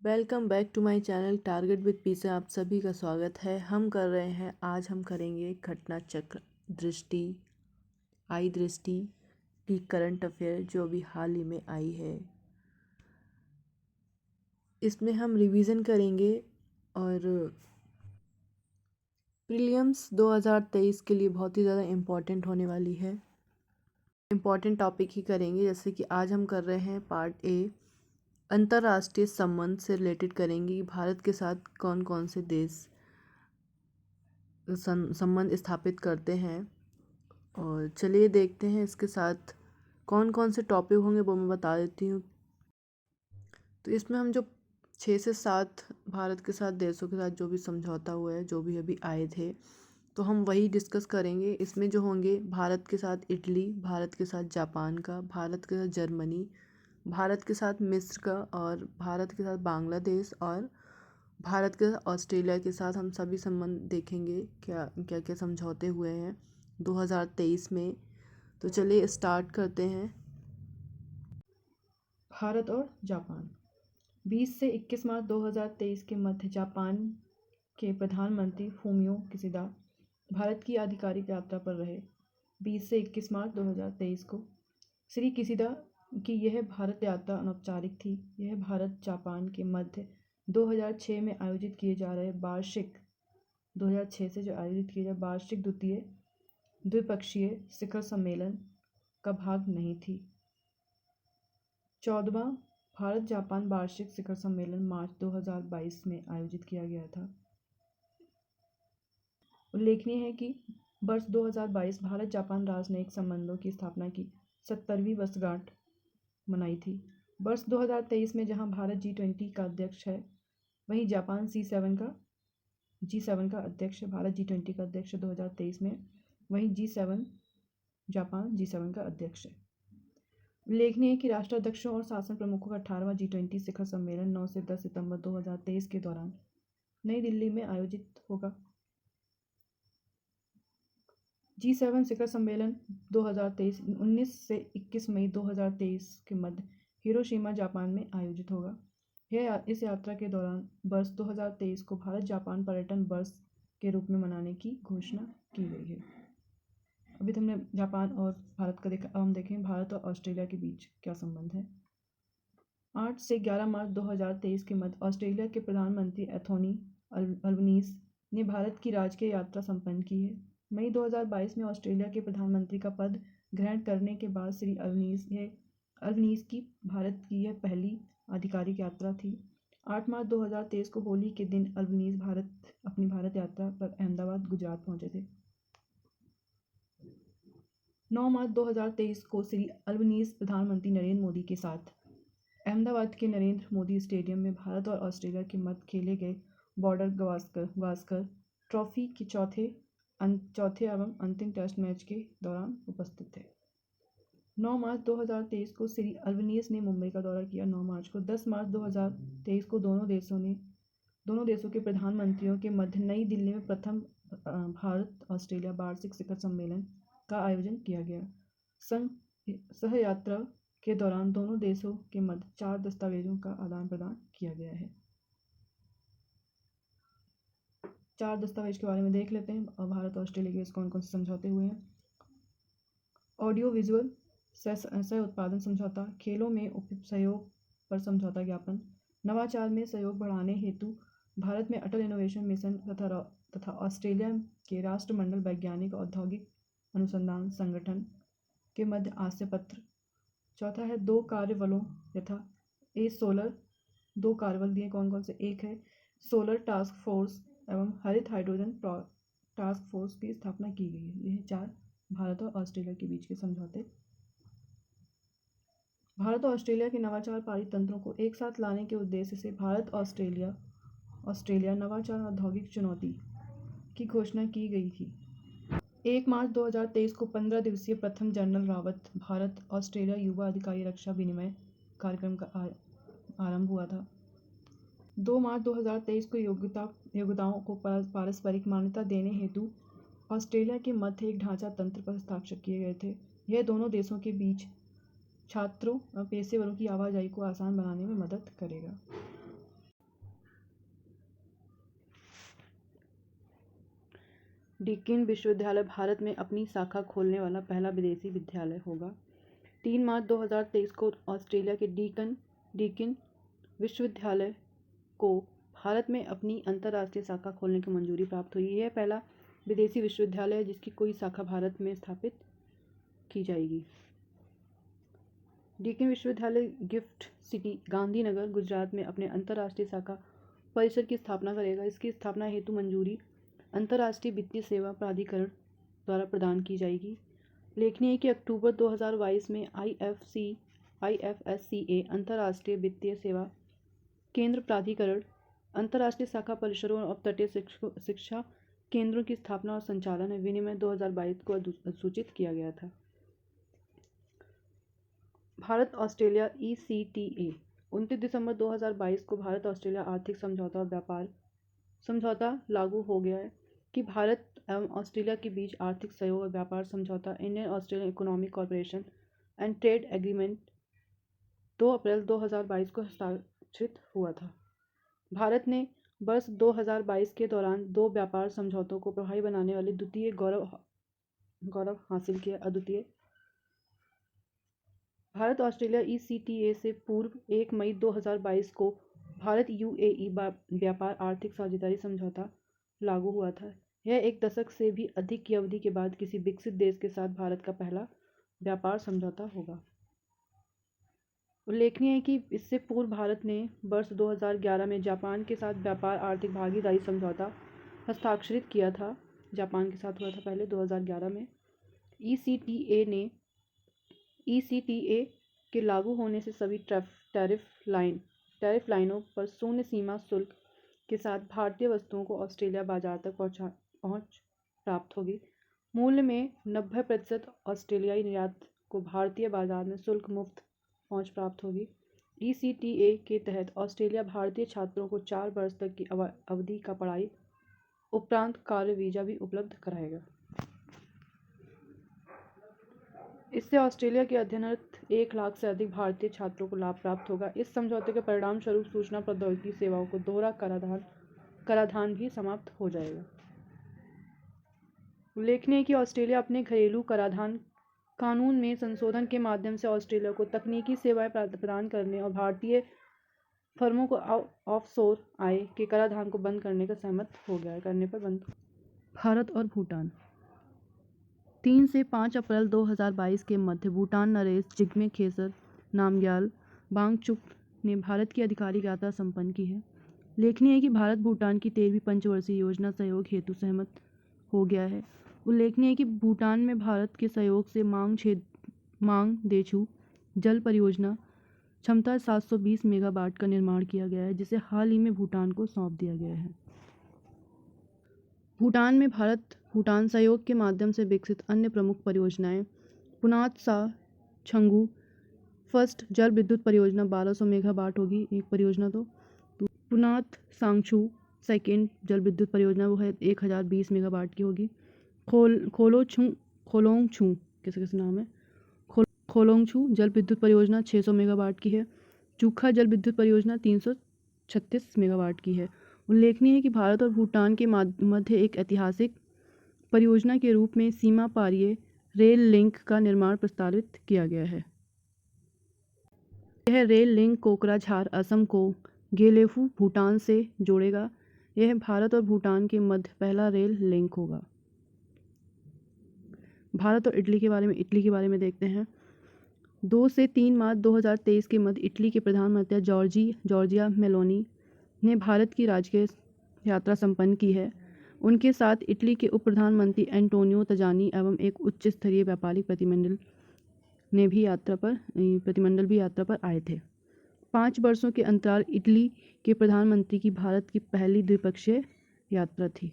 Welcome back to my channel target with P से आप सभी का स्वागत है। आज हम करेंगे घटना चक्र दृष्टि आई दृष्टि की करंट अफेयर जो भी हाल ही में आई है। इसमें हम रिवीजन करेंगे और प्रीलिम्स 2023 के लिए बहुत ही ज़्यादा इम्पोर्टेंट होने वाली है। इम्पोर्टेंट टॉपिक ही करेंगे, जैसे कि आज हम कर रहे हैं पार्ट ए अंतर्राष्ट्रीय संबंध से रिलेटेड करेंगे। भारत के साथ कौन कौन से देश संबंध स्थापित करते हैं, और चलिए देखते हैं इसके साथ कौन कौन से टॉपिक होंगे वो मैं बता देती हूँ। तो इसमें हम जो 6 से 7 भारत के साथ देशों के साथ जो भी समझौता हुआ है, जो भी अभी आए थे, तो हम वही डिस्कस करेंगे। इसमें जो होंगे भारत के साथ इटली, भारत के साथ जापान का, भारत के साथ जर्मनी, भारत के साथ मिस्र का, और भारत के साथ बांग्लादेश, और भारत के साथ ऑस्ट्रेलिया के साथ हम सभी संबंध देखेंगे, क्या क्या क्या समझौते हुए हैं 2023 में। तो चलिए स्टार्ट करते हैं। भारत और जापान 20 से 21 मार्च 2023 के मध्य जापान के प्रधानमंत्री फूमियो किशिदा भारत की आधिकारिक यात्रा पर रहे। 20 से 21 मार्च 2023 को श्री किशिदा की यह भारत यात्रा अनौपचारिक थी। यह भारत जापान के मध्य 2006 में आयोजित किए जा रहे वार्षिक 2006 से जो आयोजित किए जा वार्षिक द्वितीय द्विपक्षीय शिखर सम्मेलन का भाग नहीं थी। 14वां भारत जापान वार्षिक शिखर सम्मेलन मार्च 2022 में आयोजित किया गया था। उल्लेखनीय है कि वर्ष 2022 भारत जापान राजनयिक संबंधों की स्थापना की 70वीं वर्षगांठ मनाई थी। वर्ष 2023 में जहां भारत G20 का अध्यक्ष है, वहीं जापान G7 का अध्यक्ष है। भारत G20 का अध्यक्ष 2023 में, वहीं G7 जापान G7 का अध्यक्ष है। उल्लेखनीय है कि राष्ट्राध्यक्षों और शासन प्रमुखों का 18वां G20 शिखर सम्मेलन 9 से 10 सितंबर 2023 के दौरान नई दिल्ली में आयोजित होगा। G7 शिखर सम्मेलन 2023 19 से 21 मई 2023 के मध्य हिरोशिमा जापान में आयोजित होगा। इस यात्रा के दौरान वर्ष 2023 को भारत जापान पर्यटन वर्ष के रूप में मनाने की घोषणा की गई है। अभी तो हमने जापान और भारत का देखा, अब हम देखें भारत और ऑस्ट्रेलिया के बीच क्या संबंध है। 8 से 11 मार्च 2023 के मध्य ऑस्ट्रेलिया के प्रधानमंत्री एंथोनी अल्बनीज़ ने भारत की राजकीय यात्रा संपन्न की है। मई 2022 में ऑस्ट्रेलिया के प्रधानमंत्री का पद ग्रहण करने के बाद श्री अल्बनीज़ की भारत की यह पहली आधिकारिक यात्रा थी। 8 मार्च 2023 को होली के दिन अल्बनीज़ अपनी भारत यात्रा पर अहमदाबाद गुजरात पहुंचे थे। 9 मार्च 2023 को श्री अल्बनीज़ प्रधानमंत्री नरेंद्र मोदी के साथ अहमदाबाद के नरेंद्र मोदी स्टेडियम में भारत और ऑस्ट्रेलिया के मध्य खेले गए बॉर्डर गावस्कर ट्रॉफी के चौथे एवं अंतिम टेस्ट मैच के दौरान उपस्थित थे। 9 मार्च 2023 को श्री अल्बनीज़ ने मुंबई का दौरा किया। 9 मार्च को 10 मार्च 2023 को दोनों देशों के प्रधानमंत्रियों के मध्य नई दिल्ली में प्रथम भारत ऑस्ट्रेलिया वार्षिक शिखर सम्मेलन का आयोजन किया गया। सह यात्रा के दौरान दोनों देशों के मध्य 4 दस्तावेजों का आदान प्रदान किया गया है। 4 दस्तावेज के बारे में देख लेते हैं और भारत और ऑस्ट्रेलिया के बीच कौन कौन से समझौते हुए हैं। ऑडियो विजुअल सह उत्पादन समझौता, खेलों में सहयोग पर समझौता ज्ञापन, नवाचार में सहयोग बढ़ाने हेतु भारत में अटल इनोवेशन मिशन तथा ऑस्ट्रेलिया के राष्ट्रमंडल वैज्ञानिक औद्योगिक अनुसंधान संगठन के मध्य आशय पत्र। चौथा है 2 कार्यबलों यथा सोलर 2 कार्यबल दिए कौन कौन से। एक है सोलर टास्क फोर्स एवं हरित हाइड्रोजन टास्क फोर्स की स्थापना की गई है। यह 4 भारत और ऑस्ट्रेलिया के बीच के समझौते। भारत और ऑस्ट्रेलिया के नवाचार पारित तंत्रों को एक साथ लाने के उद्देश्य से भारत ऑस्ट्रेलिया नवाचार औद्योगिक चुनौती की घोषणा की गई थी। 1 मार्च 2023 को 15 दिवसीय प्रथम जनरल रावत भारत ऑस्ट्रेलिया युवा अधिकारी रक्षा विनिमय कार्यक्रम का आरंभ हुआ था। 2 मार्च 2023 को योग्यताओं को पारस्परिक मान्यता देने हेतु ऑस्ट्रेलिया के मध्य एक ढांचा तंत्र पर हस्ताक्षर किए गए थे। यह दोनों देशों के बीच छात्रों और पेशेवरों की आवाजाही को आसान बनाने में मदद करेगा। डीकिन विश्वविद्यालय भारत में अपनी शाखा खोलने वाला पहला विदेशी विद्यालय होगा। 3 मार्च 2023 को ऑस्ट्रेलिया के डीकिन विश्वविद्यालय को भारत में अपनी अंतर्राष्ट्रीय शाखा खोलने की मंजूरी प्राप्त हुई। यह पहला विदेशी विश्वविद्यालय है जिसकी कोई शाखा भारत में स्थापित की जाएगी। डीकिन विश्वविद्यालय गिफ्ट सिटी गांधीनगर गुजरात में अपने अंतर्राष्ट्रीय शाखा परिसर की स्थापना करेगा। इसकी स्थापना हेतु मंजूरी अंतर्राष्ट्रीय वित्तीय सेवा प्राधिकरण द्वारा प्रदान की जाएगी। उल्लेखनीय है कि अक्टूबर 2022 में IFSCA अंतर्राष्ट्रीय वित्तीय सेवा केंद्र प्राधिकरण अंतर्राष्ट्रीय शाखा परिसरों और तटीय शिक्षा केंद्रों की स्थापना और संचालन विनिमय 2022 को अधिसूचित किया गया था। भारत ऑस्ट्रेलिया ECTA 29 दिसंबर 2022 को भारत ऑस्ट्रेलिया आर्थिक समझौता और व्यापार समझौता लागू हो गया है कि भारत एवं ऑस्ट्रेलिया के बीच आर्थिक सहयोग और व्यापार समझौता Indian Australian economic corporation and trade agreement 2 अप्रैल 2022 को हस्ताक्षरित हुआ था। भारत ने वर्ष 2022 के दौरान 2 व्यापार समझौतों को प्रभावी बनाने वाले द्वितीय गौरव हासिल किया। अद्वितीय भारत ऑस्ट्रेलिया ECTA से पूर्व 1 मई 2022 को भारत UAE व्यापार आर्थिक साझेदारी समझौता लागू हुआ था। यह एक दशक से भी अधिक की अवधि के बाद किसी विकसित देश के साथ भारत का पहला व्यापार समझौता होगा। उल्लेखनीय है कि इससे पूर्व भारत ने वर्ष 2011 में जापान के साथ व्यापार आर्थिक भागीदारी समझौता हस्ताक्षरित किया था। जापान के साथ हुआ था पहले 2011 में। ECTA के लागू होने से सभी टैरिफ लाइनों पर शून्य सीमा शुल्क के साथ भारतीय वस्तुओं को ऑस्ट्रेलिया बाजार तक पहुंच प्राप्त होगी। मूल्य में 90% ऑस्ट्रेलियाई निर्यात को भारतीय बाजार में शुल्क मुक्त पहुंच प्राप्त होगी। ECTA के तहत ऑस्ट्रेलिया भारतीय छात्रों को 4 वर्ष तक की अवधि का पढ़ाई उपरांत कार्य वीजा भी उपलब्ध कराएगा। इससे ऑस्ट्रेलिया के अध्ययनरत 1 लाख से अधिक भारतीय छात्रों को लाभ प्राप्त होगा। इस समझौते के परिणाम स्वरूप सूचना प्रौद्योगिकी सेवाओं को दोहरा कराधान भी समाप्त हो जाएगा। उल्लेखनीय है कि ऑस्ट्रेलिया अपने घरेलू कराधान कानून में संशोधन के माध्यम से ऑस्ट्रेलिया को तकनीकी सेवाएं प्रदान करने और भारतीय फर्मों को ऑफशोर आय के कराधान को बंद करने का सहमत हो गया है। करने पर बंद। भारत और भूटान 3 से 5 अप्रैल 2022 के मध्य भूटान नरेश जिग्मे खेसर नामग्याल वांगचुक ने भारत की आधिकारिक यात्रा संपन्न की है। उल्लेखनीय है कि भारत भूटान की 13वीं पंचवर्षीय योजना सहयोग हेतु सहमत हो गया है। उल्लेखनीय है कि भूटान में भारत के सहयोग से मांग देछू जल परियोजना क्षमता 720 मेगावाट का निर्माण किया गया है, जिसे हाल ही में भूटान को सौंप दिया गया है। भूटान में भारत भूटान सहयोग के माध्यम से विकसित अन्य प्रमुख परियोजनाएं पुनात सा छंगू फर्स्ट जल विद्युत परियोजना 1200 मेगावाट होगी एक परियोजना। तो पुनात सांगछू सेकेंड जल विद्युत परियोजना वो है 1020 मेगावाट की होगी। खोलोंगछू कैसे नाम है खोलोंगछू जल विद्युत परियोजना 600 मेगावाट की है। चूखा जल विद्युत परियोजना 336 मेगावाट की है। उल्लेखनीय है कि भारत और भूटान के मध्य एक ऐतिहासिक परियोजना के रूप में सीमा पारीय रेल लिंक का निर्माण प्रस्तावित किया गया है। यह रेल लिंक कोकराझार असम को गेलेफू भूटान से जोड़ेगा। यह भारत और भूटान के मध्य पहला रेल लिंक होगा। भारत और इटली के बारे में देखते हैं। 2 से 3 मार्च 2023 के मध्य इटली के प्रधानमंत्री जॉर्जिया मेलोनी ने भारत की राजकीय यात्रा संपन्न की है। उनके साथ इटली के उप प्रधानमंत्री एंटोनियो तजानी एवं एक उच्च स्तरीय व्यापारिक प्रतिनिधिमंडल भी यात्रा पर आए थे। 5 वर्षों के अंतराल इटली के प्रधानमंत्री की भारत की पहली द्विपक्षीय यात्रा थी।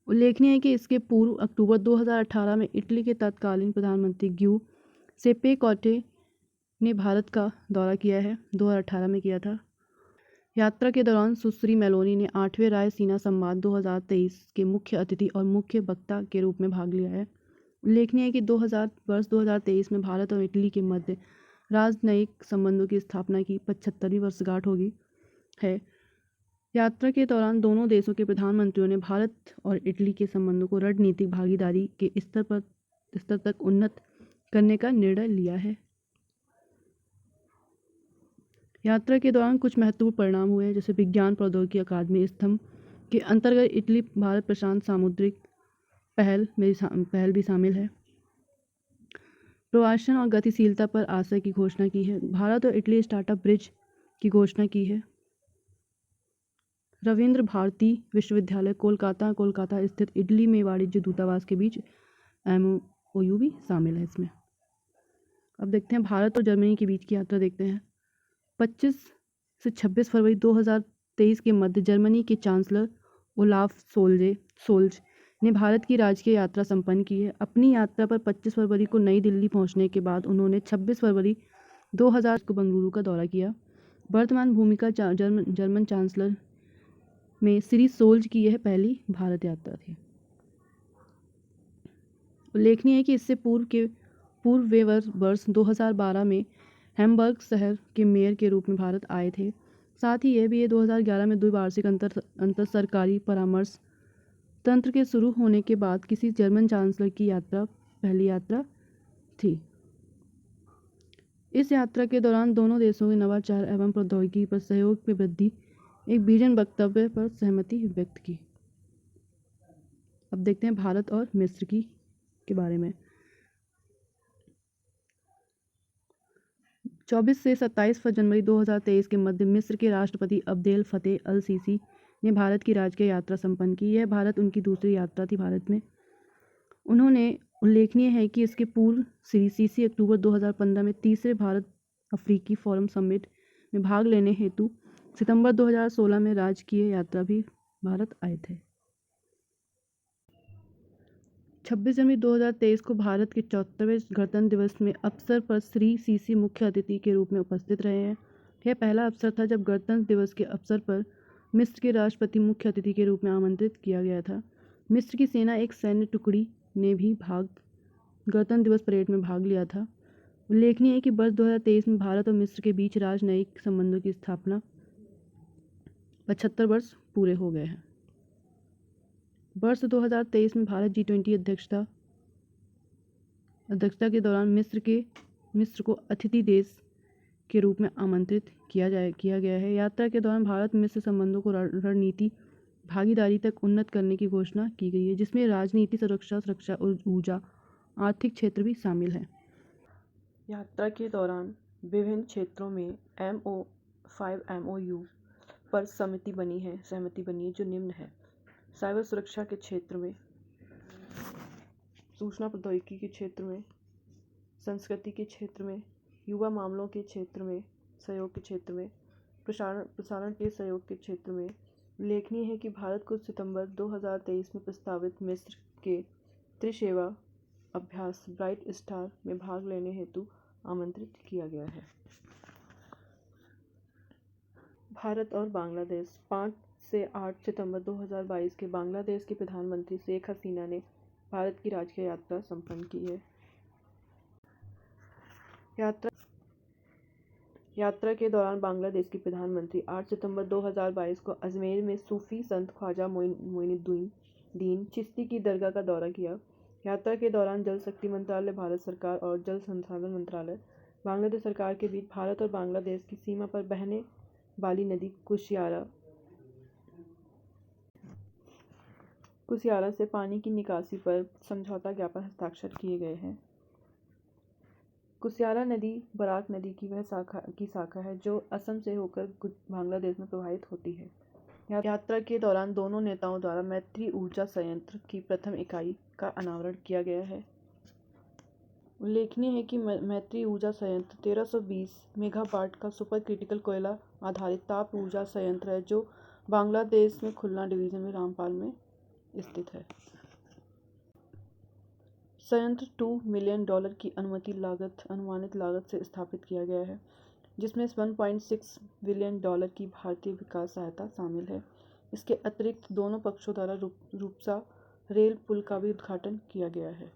उल्लेखनीय है कि इसके पूर्व अक्टूबर 2018 में इटली के तत्कालीन प्रधानमंत्री ग्यूसेप्पे कॉन्टे ने भारत का दौरा किया है। 2018 में किया था। यात्रा के दौरान सुश्री मेलोनी ने 8वें रायसीना संवाद 2023 के मुख्य अतिथि और मुख्य वक्ता के रूप में भाग लिया है। उल्लेखनीय है कि 2023 में भारत और इटली के मध्य राजनयिक संबंधों की स्थापना की 75वीं वर्षगांठ होगी है। यात्रा के दौरान दोनों देशों के प्रधानमंत्रियों ने भारत और इटली के संबंधों को रणनीतिक भागीदारी के स्तर तक उन्नत करने का निर्णय लिया है। यात्रा के दौरान कुछ महत्वपूर्ण परिणाम हुए हैं, जैसे विज्ञान प्रौद्योगिकी अकादमी स्तंभ के अंतर्गत इटली भारत प्रशांत सामुद्रिक पहल भी शामिल है। प्रवासन और गतिशीलता पर आशय की घोषणा की है। भारत और इटली स्टार्टअप ब्रिज की घोषणा की है। रविंद्र भारती विश्वविद्यालय कोलकाता स्थित इटली में वाणिज्य दूतावास के बीच MOU भी शामिल है इसमें। अब देखते हैं भारत और जर्मनी के बीच की यात्रा देखते हैं। 25 से 26 फरवरी 2023 के मध्य जर्मनी के चांसलर ओलाफ सोल्ज ने भारत की राजकीय यात्रा संपन्न की है। अपनी यात्रा पर 25 फरवरी को नई दिल्ली पहुंचने के बाद उन्होंने 26 फरवरी 2000 को बेंगलुरु का दौरा किया। वर्तमान भूमिका जर्मन चांसलर में श्री सोल्ज की यह पहली भारत यात्रा थी। उल्लेखनीय है कि इससे पूर्व वे वर्ष 2012 में हैम्बर्ग शहर के मेयर के रूप में भारत आए थे। साथ ही यह भी 2011 में द्विवार्षिक अंतर सरकारी परामर्श तंत्र के शुरू होने के बाद किसी जर्मन चांसलर की पहली यात्रा थी। इस यात्रा के दौरान दोनों देशों के नवाचार एवं प्रौद्योगिकी पर सहयोग में वृद्धि एक विजन वक्तव्य पर सहमति व्यक्त की। अब देखते हैं भारत और मिस्र के बारे में। 24 से 27 जनवरी 2023 के मध्य मिस्र के राष्ट्रपति अब्देल फतेह अल सीसी ने भारत की राजकीय यात्रा संपन्न की। यह भारत उनकी दूसरी यात्रा थी भारत में। उन्होंने उल्लेखनीय है कि इसके पूर्व श्री सीसी अक्टूबर 2015 में तीसरे भारत अफ्रीकी फोरम समिट में भाग लेने हेतु सितंबर 2016 में राजकीय यात्रा भी भारत आए थे। 26 जनवरी 2023 को भारत के 74वें गणतंत्र दिवस में अवसर पर श्री सीसी मुख्य अतिथि के रूप में उपस्थित रहे हैं। यह पहला अवसर था जब गणतंत्र दिवस के अवसर पर मिस्र के राष्ट्रपति मुख्य अतिथि के रूप में आमंत्रित किया गया था। मिस्र की सेना एक सैन्य टुकड़ी ने भी गणतंत्र दिवस परेड में भाग लिया था। उल्लेखनीय है कि वर्ष 2023 में भारत और मिस्र के बीच राजनयिक संबंधों की स्थापना 75 वर्ष पूरे हो गए हैं। वर्ष 2023 में भारत G20 अध्यक्षता के दौरान मिस्र को अतिथि देश के रूप में आमंत्रित किया गया है। यात्रा के दौरान भारत मिस्र संबंधों को रणनीति भागीदारी तक उन्नत करने की घोषणा की गई है, जिसमें राजनीति, सुरक्षा और ऊर्जा आर्थिक क्षेत्र भी शामिल है। यात्रा के दौरान विभिन्न क्षेत्रों में 5 MOU पर सहमति बनी है जो निम्न है। साइबर सुरक्षा के क्षेत्र में, सूचना प्रौद्योगिकी के क्षेत्र में, संस्कृति के क्षेत्र में, युवा मामलों के क्षेत्र में सहयोग के क्षेत्र में, प्रसारण के सहयोग के क्षेत्र में। उल्लेखनीय है कि भारत को सितंबर 2023 में प्रस्तावित मिस्र के त्रिसेवा अभ्यास ब्राइट स्टार में भाग लेने हेतु आमंत्रित किया गया है। भारत और बांग्लादेश। 5 से 8 सितंबर 2022 के बांग्लादेश की प्रधानमंत्री शेख हसीना ने भारत की राजकीय यात्रा संपन्न की है। यात्रा के दौरान बांग्लादेश की प्रधानमंत्री 8 सितंबर 2022 को अजमेर में सूफी संत ख्वाजा मोइनुद्दीन चिश्ती की दरगाह का दौरा किया। यात्रा के दौरान जल शक्ति मंत्रालय, भारत सरकार और जल संसाधन मंत्रालय, बांग्लादेश सरकार के बीच भारत और बांग्लादेश की सीमा पर बहने वाली नदी कुशियारा से पानी की निकासी पर समझौता ज्ञापन हस्ताक्षर किए गए हैं। कुशियारा नदी बराक नदी की वह शाखा है जो असम से होकर बांग्लादेश में प्रवाहित होती है। यात्रा के दौरान दोनों नेताओं द्वारा मैत्री ऊर्जा संयंत्र की प्रथम इकाई का अनावरण किया गया है। उल्लेखनीय है कि मैत्री ऊर्जा संयंत्र 1320 मेगावाट का सुपर क्रिटिकल कोयला आधारित ताप ऊर्जा संयंत्र है जो बांग्लादेश में खुलना डिवीजन में रामपाल में स्थित है। संयंत्र $2 मिलियन की अनुमानित लागत से स्थापित किया गया है, जिसमें 1.6 बिलियन डॉलर की भारतीय विकास सहायता शामिल है। इसके अतिरिक्त दोनों पक्षों द्वारा रूपसा रेल पुल का भी उद्घाटन किया गया है।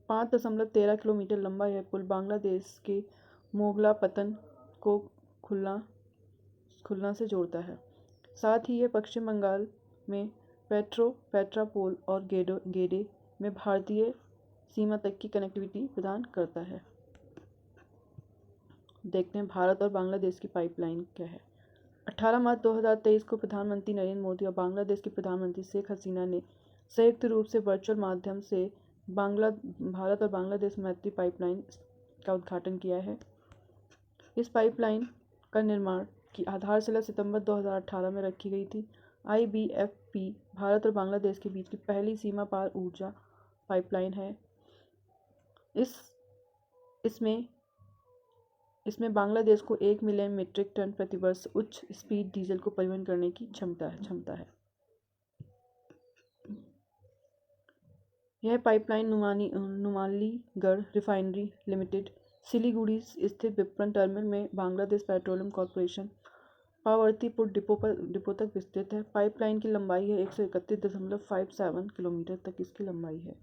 5.13 किलोमीटर लंबा यह पुल बांग्लादेश के मोगलापतन को खुलना खुलना से जोड़ता है। साथ ही यह पश्चिम बंगाल में पेट्रापोल और गेडे में भारतीय सीमा तक की कनेक्टिविटी प्रदान करता है। देखते हैं भारत और बांग्लादेश की पाइपलाइन क्या है। 18 मार्च 2023 को प्रधानमंत्री नरेंद्र मोदी और बांग्लादेश की प्रधानमंत्री शेख हसीना ने संयुक्त रूप से वर्चुअल माध्यम से भारत और बांग्लादेश मैत्री पाइपलाइन का उद्घाटन किया है। इस पाइपलाइन का निर्माण की आधारशिला सितंबर 2018 में रखी गई थी। IBFP भारत और बांग्लादेश के बीच की पहली सीमा पार ऊर्जा पाइपलाइन है। इसमें बांग्लादेश को 1 मिलियन मीट्रिक टन प्रति वर्ष उच्च स्पीड डीजल को परिवहन करने की क्षमता है। यह pipeline Numaligarh refinery limited, Siliguri स्थित विपणन टर्मिनल में बांग्लादेश पेट्रोलियम कॉर्पोरेशन पावर्तीपुर डिपो तक विस्तृत है। पाइपलाइन की लंबाई है 131.57 किलोमीटर तक इसकी लंबाई है।